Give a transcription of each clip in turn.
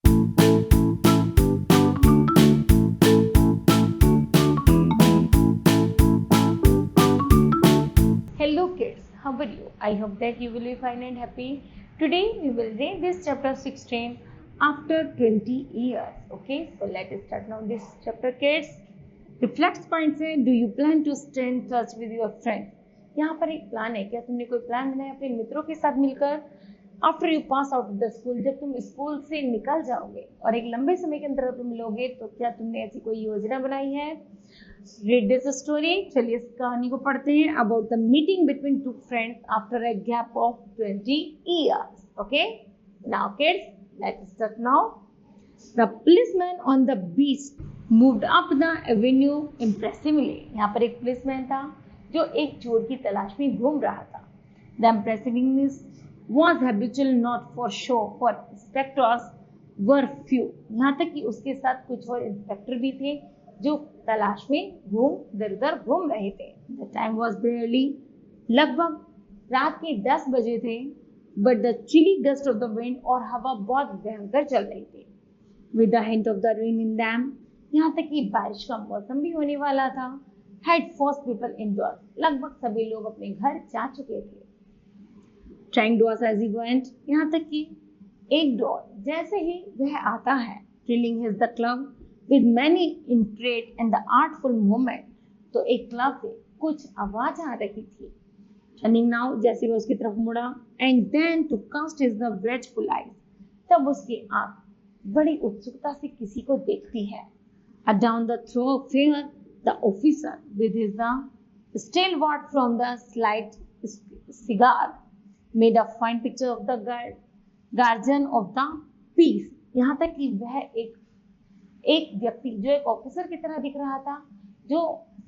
Hello kids, how are you? I hope that you will be fine and happy. Today we will read this chapter 16 after 20 years. Okay, so let us start now this chapter kids. Reflex point से do you plan to stay in touch with your friends? यहाँ पर एक plan है, क्या तुमने कोई plan बनाया अपने मित्रों के साथ मिलकर? After you pass out of the school, जब तुम स्कूल से निकल जाओगे और एक लंबे समय के अंदर तुम मिलोगे, तो क्या तुमने ऐसी कोई योजना बनाई है? रीड दिस स्टोरी, चलिए इस कहानी को पढ़ते हैं। About the meeting between two friends after a gap of 20 years. Okay, now kids, let's start now. The policeman on the beach moved up the avenue impressively. यहाँ पर एक पुलिसमैन था जो एक चोर की तलाश में घूम रहा था. The impressiveness was habitual, not for show, for inspectors were few. यहाँ तक कि उसके साथ कुछ और इंस्पेक्टर भी थे जो तलाश में इधर उधर घूम रहे थे. The time was barely, लगभग रात के 10 बजे थे. But the chilly gust of the wind, और हवा बहुत भयंकर चल रही थी. With the hint of the rain in them, यहाँ तक कि बारिश का मौसम भी होने वाला था. Had forced people indoors, लगभग सभी लोग अपने घर जा चुके थे. Trying doors as he went, यहाँ तक कि एक डोर जैसे ही वह आता है, trilling his the club with many intricate and the artful movement, तो एक क्लब से कुछ आवाज आ रही थी. Turning now, जैसे वह उसकी तरफ मुड़ा, and then to cast his the wrathful eyes, तब उसकी आंख बड़ी उत्सुकता से किसी को देखती है. Down the thoroughfare, the officer with his stalwart from the slight cigar made a fine picture of the guardian of the peace. यहाँ तक कि वह एक व्यक्ति जो एक ऑफिसर की तरह दिख रहा था, जो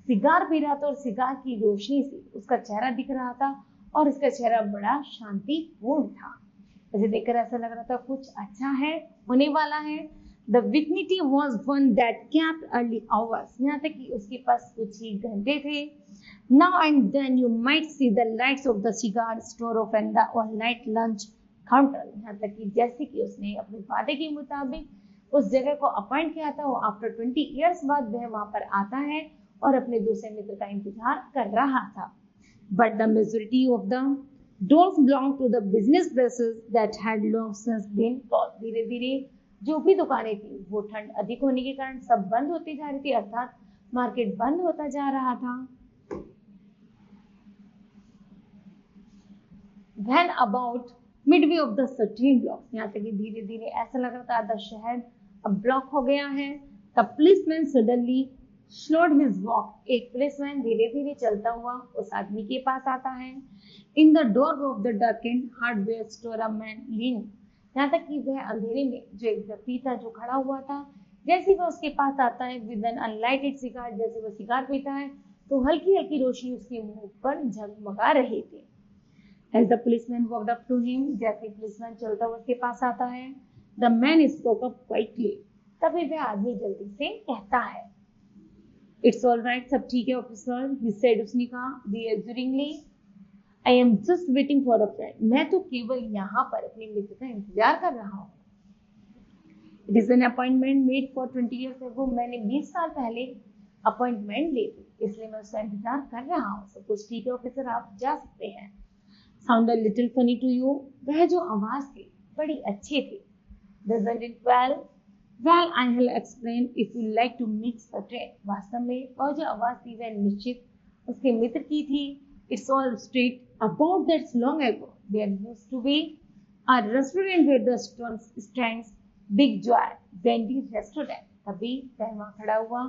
सिगार पी रहा था और सिगार की रोशनी से उसका चेहरा दिख रहा था और इसका चेहरा बड़ा शांतिपूर्ण था. उसे देखकर ऐसा लग रहा था कुछ अच्छा है, होने वाला है. The dignity was one that kept early hours. यहाँ तक कि उसके पास कुछ ही घंटे थे. Now and then you might see the lights of the cigar store of and the all-night lunch counter. यहाँ तक कि जैसे कि उसने अपने वादे के मुताबिक उस जगह को अपॉइंट किया था, वो आफ्टर 20 इयर्स बाद वह वहां पर आता है और अपने दूसरे मित्र का इंतजार कर रहा था. But the majority of the doors belong to the business places that had long since been closed. धीरे धीरे जो भी दुकानें थी वो ठंड अधिक होने के कारण सब बंद होती जा रही थी, अर्थात मार्केट बंद होता जा रहा था. Then about midway of the certain block, यहाँ तक कि धीरे धीरे ऐसा लग रहा था आधा शहर अब ब्लॉक हो गया है. The policeman suddenly slowed his walk. एक पुलिसमैन धीरे धीरे चलता हुआ उस आदमी के पास आता है. In the doorway of the darkened hardware store a man leaned. यहाँ तक कि वह अंधेरे में जो एक व्यक्ति था जो खड़ा हुआ था, जैसे वह उसके पास आता है with an unlighted cigar, जैसे वह सिगार पीता है तो हल्की हल्की रोशनी उसके मुंह पर झगमगा रही थी. As the policeman walked up to him, जैसे पुलिसमैन चलता हुआ उसके पास आता है, the man spoke up quietly. तभी वह आदमी जल्दी से कहता है, It's all right, सब ठीक है ऑफिसर. He said, उसने कहा reassuringly, I am just waiting for a friend. मैं तो केवल यहाँ पर अपने मित्र का इंतजार कर रहा हूँ. It is an appointment made for 20 years ago. मैंने 20 साल पहले अपॉइंटमेंट ली थी, इसलिए मैं उसका इंतजार कर रहा हूँ. सब कुछ ठीक है ऑफिसर, आप जा सकते हैं. Sound a little funny to you? वह जो आवाज थी बड़ी अच्छी थी. Doesn't it? Well, I will explain if you like to mix the train. वास्तव में वह जो आवाज थी वह निश्चित उसके मित्र की थी. It's all straight. About that long ago, there used to be a restaurant where the stands Big Joy Brandy Restaurant. तभी वह वहाँ खड़ा हुआ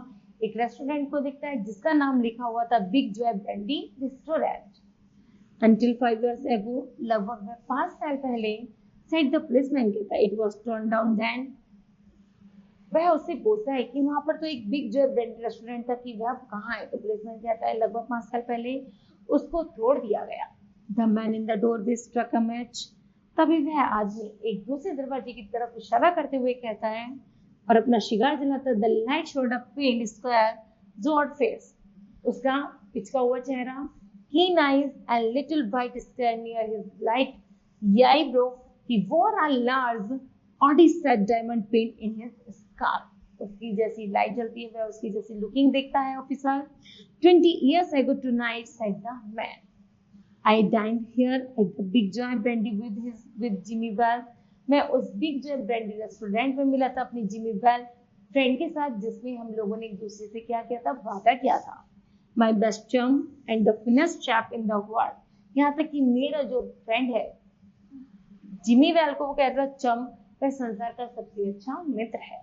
एक रेस्टोरेंट को देखता है जिसका नाम लिखा हुआ था Big Joy Brandy Restaurant. Until 5 years ago, लगभग 5 साल पहले, said the policeman कहता है, it was torn down then. वह उससे पूछता है कि वहां पर तो एक बिग जॉय ब्रांडी रेस्टोरेंट था कि वह कहाँ है. तो पुलिसमैन कहता है लगभग 5 साल पहले उसको तोड़ दिया गया. The man in the doorway struck a match. तभी वह आदमी एक दूसरे दरवाजे की तरफ इशारा करते हुए कहता है और अपना शिगार जलाता. The light showed a pale, square, jawed face. उसका पिचका हुआ चेहरा, keen eyes and little white square near his light eyebrow. He wore a large Audi set diamond pin in his scarf. उसकी जैसी लाइट जलती है वह उसकी जैसी लुकिंग देखता है officer. 20 years ago tonight, said the man. I dined here at the Big Joy Brandy with Jimmy Bell. मैं उस बिग जॉय ब्रांडी रेस्टोरेंट में मिला था अपनी जिमी बेल फ्रेंड के साथ, जिसमें हम लोगों ने एक दूसरे से क्या किया था, वादा किया था। My best chum and the finest chap in the world. यहाँ तक कि मेरा जो फ्रेंड है जिमी बेल को वो कहता है चम, वह संसार का सबसे अच्छा मित्र है।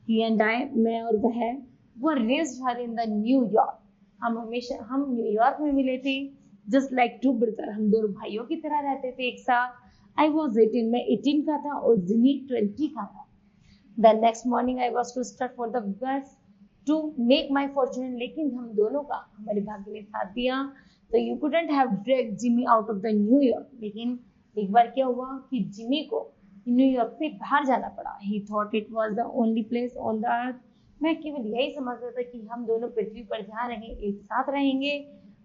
ही एंड आई, मैं और वह, वो raised her in the New York. हम न्यूयॉर्क में मिले थे। जस्ट लाइक टू ब्रदर, हम दोनों भाइयों की तरह रहते थे एक साथ। आई वॉज 18, मैं 18 का था और जिमी 20 का था। The next morning I was to start for the best to make my fortune. लेकिन हम दोनों का हमारे भाग्य ने साथ दिया, तो you couldn't have dragged Jimmy out of the New York. लेकिन एक बार क्या हुआ कि जिमी को न्यूयॉर्क से बाहर जाना पड़ा। ही thought it was the only place on the earth. मैं केवल यही समझता था कि हम दोनों पृथ्वी पर जहाँ रहें एक साथ रहेंगे।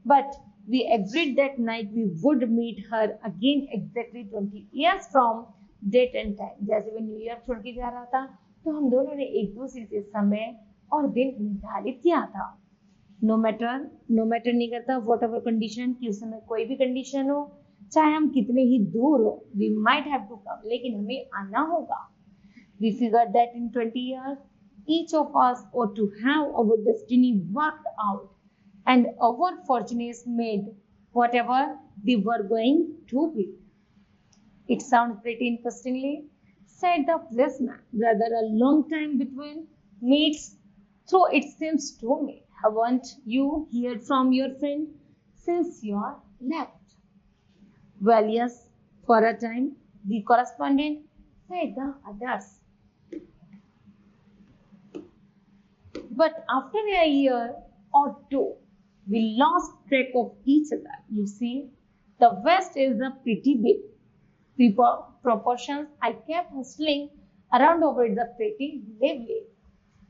But we agreed that night we would meet here again exactly 20 years from date and time. जैसे वो न्यूयॉर्क छोड़ के जा रहा था तो हम दोनों ने एक दूसरे से समय और दिन निर्धारित किया था। नो मैटर नहीं करता वॉट एवर कंडीशन, कि उस समय कोई भी कंडीशन हो, चाहे हम कितने ही दूर हो, we might have to come, लेकिन हमें आना होगा। We figure that in 20 years each of us ought to have our destiny worked out and our fortunes made, whatever they were going to be. It sounds pretty interestingly, said the policeman. Rather a long time between meets, though it seems to me. Haven't you heard from your friend since your left? Well, yes, for a time, the correspondent, said the others. But after a year or two, we lost track of each other. You see, the West is a pretty big proportions. I kept hustling around over the pretty lively.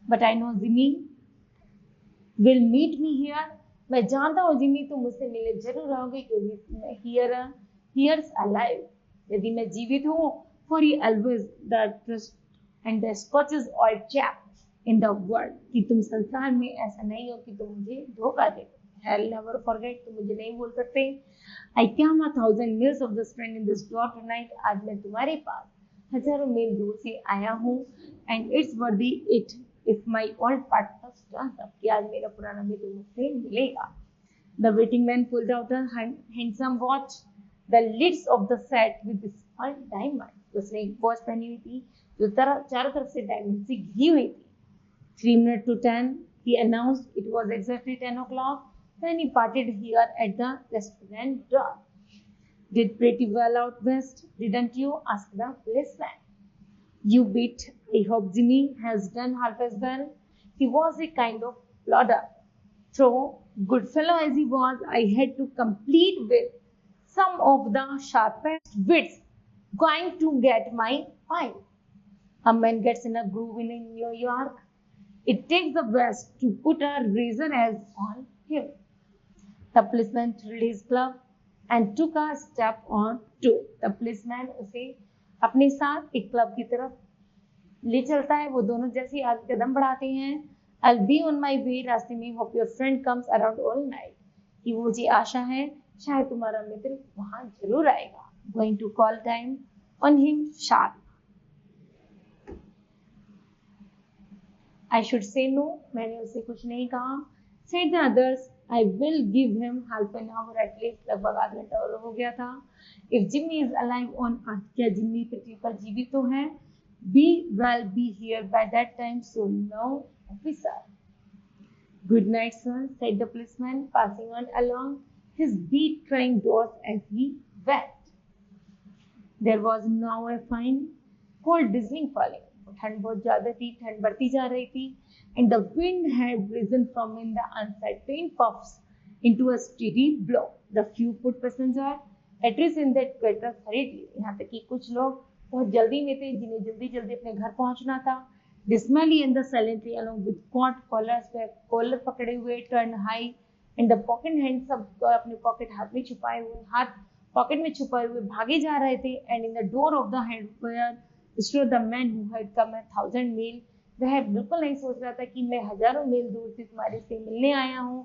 But I know Jimmy will meet me here. मैं जानता हूँ Jimmy तुम मुझसे मिले जरूर आओगे, क्योंकि here's alive. यदि मैं जीवित हूँ, for he always the trust and the Scottish old chap in the world, कि तुम संसार में ऐसा नहीं हो कि तुम मुझे धोखा दे। I'll never forget, तुम मुझे नहीं भूल सकते। I came 1,000 miles of this friend in this door tonight. आज मैं तुम्हारे पास हजारों मील दूर से आया हूँ। And it's worthy it if my old partner turns up, कि आज मेरा पुराना मित्र मुझसे मिलेगा। The waiting man pulled out a handsome watch, the lids of the set with small diamond. उसने एक वॉच पहनी हुई थी जो चारों तरफ से डायमंड से घिरी हुई थी। 3 minutes to 10, he announced. It was exactly 10 o'clock when he parted here at the restaurant door. Did pretty well out west, didn't you? Asked the policeman. You bet. I hope Jimmy has done half as well. He was a kind of plodder. Though, good fellow as he was, I had to complete with some of the sharpest wits going to get my pile. A man gets in a groove in New York. It takes the West to put a razor edge on him. The policeman thrilled his club and took a step on two. The policeman उसे अपने साथ एक club की तरफ ले चलता है। वो दोनों जैसे आगे कदम बढ़ाते हैं। I'll be on my way, रास्ते में। Hope your friend comes around all night. कि मुझे आशा है शायद तुम्हारा मित्र वहाँ जरूर आएगा। Going to call time on him sharp. I should say no. मैंने उसे कुछ नहीं कहा। Said the others. I will give him half an hour at least. लगभग आधा घंटा और हो गया था। If Jimmy is alive on earth, क्या जिम्मी पृथ्वी पर जीवित तो है? Be well be here by that time. So now, officer. Good night, sir, said the policeman, passing on along his beat trying doors as he went. There was now a fine, cold drizzling falling. ठंड बहुत ज्यादा थी, ठंड बढ़ती जा रही थी, and the wind had risen from in the uncertain puffs into a steady blow. The few foot passenger at least in that quarter hurriedly. यहाँ तक कि कुछ लोग बहुत जल्दी में थे जिन्हें जल्दी जल्दी अपने घर पहुंचना था। Dismally and the silently along with caught collars पे कॉलर पकड़े हुए, turned high and the pocket hands सब अपने पॉकेट हाथ में छुपाए हुए, हाथ पॉकेट में छुपाए हुए भागे जा रहे थे। And in the door of the head were So the man who had come 1,000 मील, वह बिल्कुल नहीं सोच रहा था कि मैं हजारों मील दूर से तुम्हारे से मिलने आया हूँ.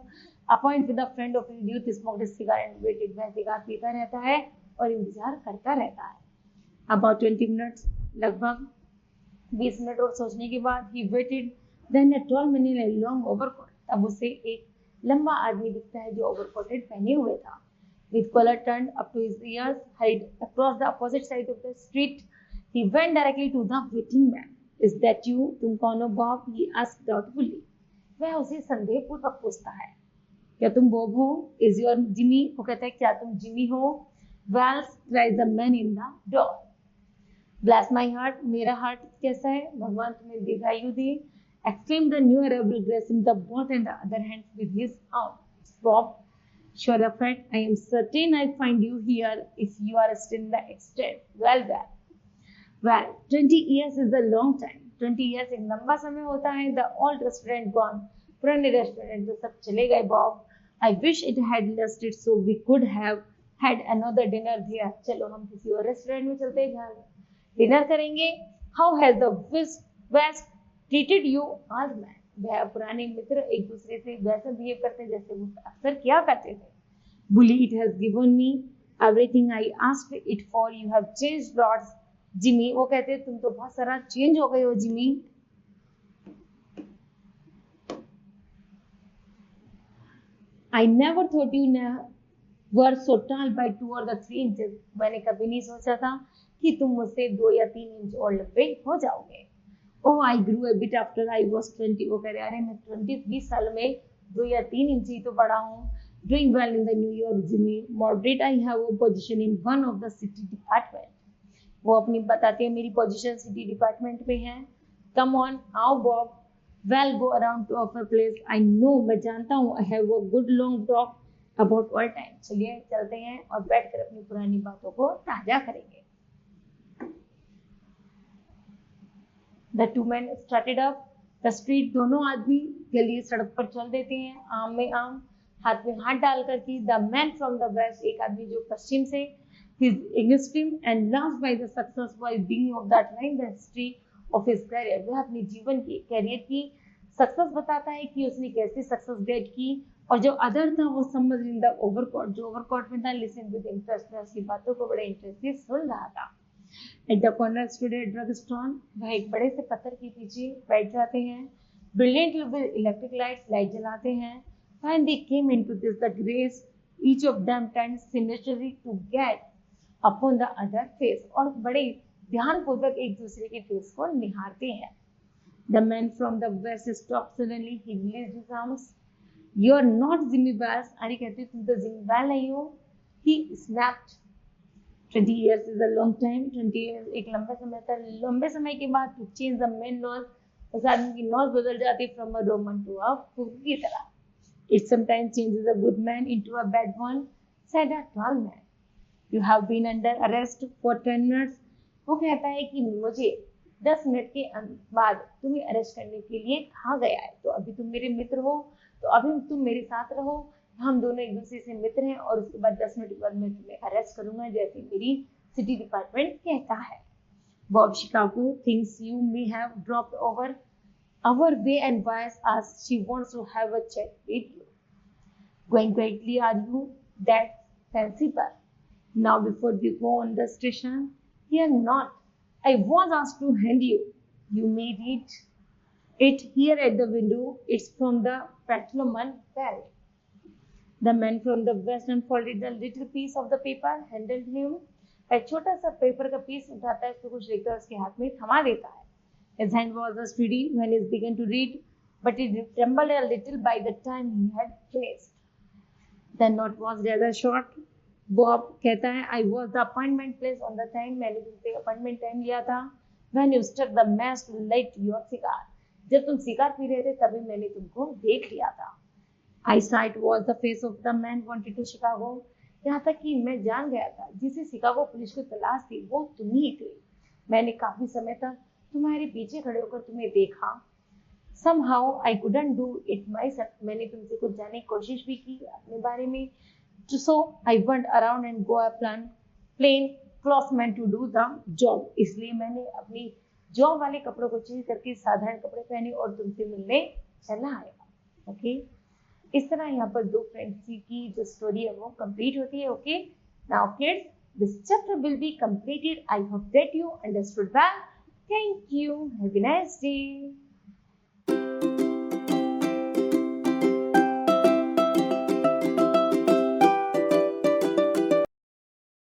Appoint with a friend of his youth smoked cigar and waited. वह सिगार पीता रहता है और इंतजार करता रहता है. About 20 minutes, लगभग 20 मिनट और सोचने के बाद he waited. Then a tall man in a long overcoat. अब उसे एक लंबा आदमी दिखता है जो ओवरकोटेड पहने हुए था. With collar turned up to his ears, hurried across the opposite side of the street. He went directly to the waiting man. Is that you? तुम कौन हो बॉब? He asked doubtfully. वह उसे संदेहपूर्वक पूछता है, क्या तुम बॉब हो? Is your Jimmy? वो कहता है, क्या तुम जिमी हो? Well, cries the man in the door. Bless my heart, मेरा हार्ट कैसा है? भगवान तुम्हें दीर्घायु दे. Exclaimed the new arrival, grasping the both and the other hands with his arm. Bob, sure of it, I am certain I'll find you here if you are still in the extent. Well, 20 years is a long time. 20 years एक लंबा समय होता है. The old restaurant gone. पुराने restaurant तो सब चले गए Bob. I wish it had lasted so we could have had another dinner there. चलो हम किसी और रेस्टोरेंट में चलते हैं जहाँ डिनर करेंगे. How has the West treated you? आज मैं. वह पुराने मित्र एक दूसरे से वैसे बिहेव करते जैसे वो अक्सर किया करते थे. Bully, it has given me everything I asked it for. You have changed lots. Jimmy, वो कहते तुम तो बहुत सारा चेंज हो गए हो Jimmy. I never thought you were so tall by 2 or 3 inches. मैंने कभी नहीं सोचा था कि तुम मुझसे 2 या 3 इंच और लंबे हो जाओगे. Oh, I grew a bit after I was 20. वो कह रहे अरे मैं 20 साल में 2 या 3 इंच ही तो बड़ा हूँ. Doing well in the New York, Jimmy. Moderate, I have a position in one of the city department. वो अपनी बताते हैं मेरी पोजीशन सिटी डिपार्टमेंट में है. Come on, आओ Bob. Well, go around to our place. I know, मैं जानता हूँ. I have a good long talk about all time. चलिए चलते हैं और बैठकर अपनी पुरानी बातों को ताजा करेंगे. The two men started up the street. दोनों आदमी जल्दी सड़क पर चल देते हैं आम में आम, हाथ में हाथ डालकर की. The man from the west, एक आदमी जो पश्चिम से, his extreme and last by the success while beginning of that line the history of his career. वह अपने जीवन की कैरियर की सक्सेस बताता है कि उसने कैसे सक्सेस गेट की. और जो अदर था वो समझ इन द ओवरकोट, जो ओवरकोट में था, लिसन विद इंटरेस्ट, उसकी बातों को बड़े इंटरेस्ट से सुन रहा था. At the corner stood a drug store. वह एक बड़े से पत्थर के पीछे बैठ जाते हैं. ब्रिलियंट विद इलेक्ट्रिक लाइट जलाते हैं. When they came into this, the grace, each of them turned sinisterly to get upon the other face. और बड़े ध्यानपूर्वक एक दूसरे के फेस को निहारते हैं. The man from the west stopped suddenly. He raised his arms. You are not Jimmy Wells. अरे कहते तुम तो जिमी वेल नहीं हो. He snapped. 20 years is a long time. 20 years एक लंबा समय था. लंबे समय के बाद to change the man nose, उस आदमी की नोज बदल जाती from a Roman to a fool की तरह. It sometimes changes a good man into a bad one, said a tall man. You have been under arrest for 10 minutes. वो कहता है कि मुझे 10 मिनट के बाद तुम्हें अरेस्ट करने के लिए कहा गया है. तो अभी तुम मेरे मित्र हो, तो अभी तुम मेरे साथ रहो. हम दोनों एक दूसरे से मित्र हैं और उसके बाद 10 मिनट के बाद मैं तुम्हें अरेस्ट करूंगा जैसे मेरी सिटी डिपार्टमेंट कहता है. Bob Chicago thinks you may have dropped over our way and wires as she wants to have a chat with you. Going quietly, are you that sensible? Now before we go on the station, here not. I was asked to hand you. You may read it here at the window. It's from the Patrolman belt. The man from the west unfolded the little piece of the paper, handed him. एक छोटा सा paper का piece उठाता है, उसको कुछ लेकर उसके हाथ में थमा देता है. His hand was steady when he began to read, but it trembled a little by the time he had finished. The note was rather short. Bob कहता है, I was the appointment placed on the time. मैंने तुमसे appointment time लिया था. When you struck the match to light your cigar. जब तुम cigar P रहे थे तभी मैंने तुमको देख लिया था. I saw it was the face of the man wanted to Chicago. यहाँ तक कि मैं जान गया था जिसे शिकागो पुलिस को तलाश थी वो तुम ही थे. मैंने काफी समय तक तुम्हारे पीछे खड़े होकर तुम्हें देखा. Somehow I couldn't do it myself. मैंने तुमसे कुछ जानने की कोशिश भी की अपने बारे में. So I went around and go a plane clothman to do the job, इसलिए मैंने अपनी जॉब वाले कपड़ों को चेंज करके साधारण कपड़े पहने और तुमसे मिलने चला आया। ओके, इस तरह यहाँ पर दो फ्रेंड्स की जो स्टोरी है वो कंप्लीट होती है। Okay, now kids, this chapter will be completed. I hope that you understood well. Thank you. Have a nice day.